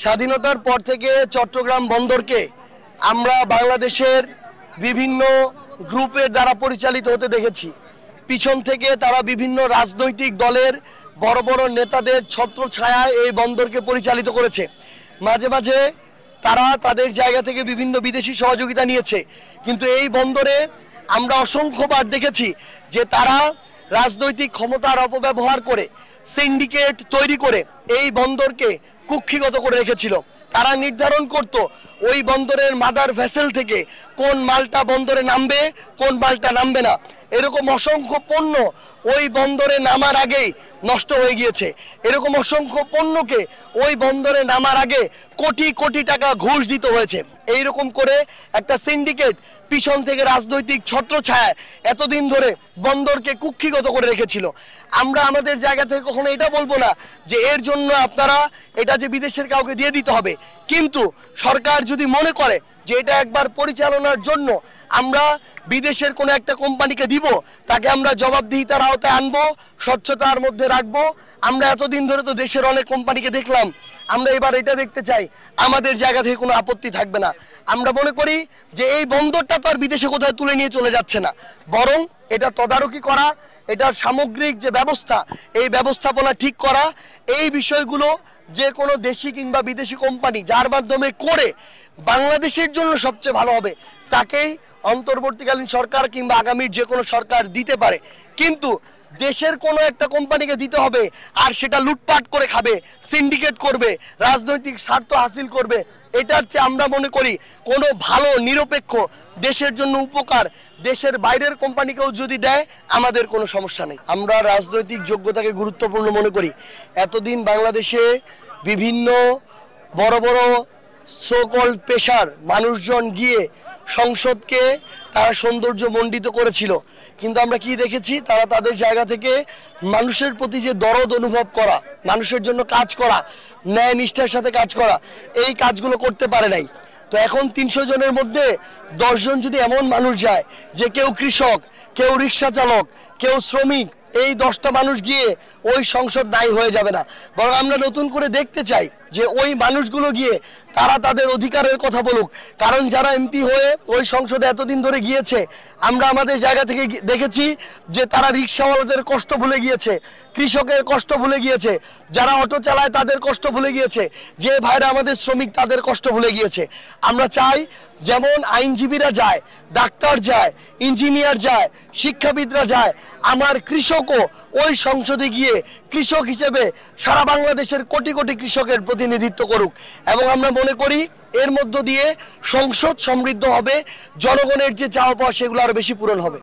স্বাধীনতার পর থেকে চট্টগ্রাম বন্দরকে আমরা বাংলাদেশের বিভিন্ন গ্রুপের দ্বারা পরিচালিত হতে দেখেছি। পিছন থেকে তারা বিভিন্ন রাজনৈতিক দলের বড় বড় নেতাদের ছত্রছায়ায় এই বন্দরকে পরিচালিত করেছে। মাঝে মাঝে তারা তাদের জায়গা থেকে বিভিন্ন বিদেশি সহযোগিতা নিয়েছে, কিন্তু এই বন্দরে আমরা অসংখ্যবার দেখেছি যে তারা রাজনৈতিক ক্ষমতার অপব্যবহার করে সিন্ডিকেট তৈরি করে এই বন্দরকে কুক্ষিগত করে রেখেছিল। তারা নির্ধারণ করত ওই বন্দরের মাদার ভেসেল থেকে কোন মালটা বন্দরে নামবে, কোন মালটা নামবে না। এরকম অসংখ্য পণ্য ওই বন্দরে নামার আগেই নষ্ট হয়ে গিয়েছে। এরকম অসংখ্য পণ্যকে ওই বন্দরে নামার আগে কোটি কোটি টাকা ঘুষ দিতে হয়েছে। এইরকম করে একটা সিন্ডিকেট পিছন থেকে রাজনৈতিক ছত্রছায়ায় এতদিন ধরে বন্দরকে কুক্ষিগত করে রেখেছিল। আমরা আমাদের জায়গা থেকে কখনো এটা বলবো না যে এর জন্য আপনারা এটা যে বিদেশের কাউকে দিয়ে দিতে হবে, কিন্তু সরকার যদি মনে করে যে এটা একবার পরিচালনার জন্য আমরা বিদেশের কোনো একটা কোম্পানিকে দিব, তাকে আমরা জবাবদিহিতার আওতায় আনবো, স্বচ্ছতার মধ্যে রাখবো। আমরা এতদিন ধরে তো দেশের অনেক কোম্পানিকে দেখলাম, আমরা এবার এটা দেখতে চাই। আমাদের জায়গা থেকে কোনো আপত্তি থাকবে না। আমরা মনে করি যে এই বন্দরটা তো আর বিদেশে কোথায় তুলে নিয়ে চলে যাচ্ছে না, বরং এটা তদারকি করা, এটার সামগ্রিক যে ব্যবস্থা, এই ব্যবস্থাপনা ঠিক করা, এই বিষয়গুলো যে কোনো দেশি কিংবা বিদেশি কোম্পানি যার মাধ্যমে করে বাংলাদেশের জন্য সবচেয়ে ভালো হবে তাকেই অন্তর্বর্তীকালীন সরকার কিংবা আগামীর যে কোনো সরকার দিতে পারে। কিন্তু দেশের কোনো একটা কোম্পানিকে দিতে হবে আর সেটা লুটপাট করে খাবে, সিন্ডিকেট করবে, রাজনৈতিক স্বার্থ হাসিল করবে, এটার চেয়ে আমরা মনে করি কোনো ভালো নিরপেক্ষ দেশের জন্য উপকার দেশের বাইরের কোম্পানিকেও যদি দেয় আমাদের কোনো সমস্যা নেই। আমরা রাজনৈতিক যোগ্যতাকে গুরুত্বপূর্ণ মনে করি। এতদিন বাংলাদেশে বিভিন্ন বড় বড় সোকল পেশার মানুষজন গিয়ে সংসদকে তারা সৌন্দর্য মণ্ডিত করেছিল, কিন্তু আমরা কি দেখেছি, তারা তাদের জায়গা থেকে মানুষের প্রতি যে দরদ অনুভব করা, মানুষের জন্য কাজ করা, ন্যায় নিষ্ঠার সাথে কাজ করা, এই কাজগুলো করতে পারে নাই। তো এখন 300 জনের মধ্যে 10 জন যদি এমন মানুষ যায় যে কেউ কৃষক, কেউ রিক্সা চালক, কেউ শ্রমিক, এই 10টা মানুষ গিয়ে ওই সংসদ নাই হয়ে যাবে না। বরং আমরা নতুন করে দেখতে চাই যে ওই মানুষগুলো গিয়ে তারা তাদের অধিকারের কথা বলুক। কারণ যারা এমপি হয়ে ওই সংসদে এতদিন ধরে গিয়েছে, আমরা আমাদের জায়গা থেকে দেখেছি যে তারা রিক্সাওয়ালাদের কষ্ট ভুলে গিয়েছে, কৃষকের কষ্ট ভুলে গিয়েছে, যারা অটো চালায় তাদের কষ্ট ভুলে গিয়েছে, যে ভাইরা আমাদের শ্রমিক তাদের কষ্ট ভুলে গিয়েছে। আমরা চাই যেমন আইনজীবীরা যায়, ডাক্তার যায়, ইঞ্জিনিয়ার যায়, শিক্ষাবিদরা যায়, আমার কৃষকও ওই সংসদে গিয়ে কৃষক হিসেবে সারা বাংলাদেশের কোটি কোটি কৃষকের প্রতিনিধিত্ব করুক। এবং আমরা মনে করি এর মধ্য দিয়ে সংসদ সমৃদ্ধ হবে, জনগণের যে চাওয়া পাওয়া সেগুলো আরো বেশি পূরণ হবে।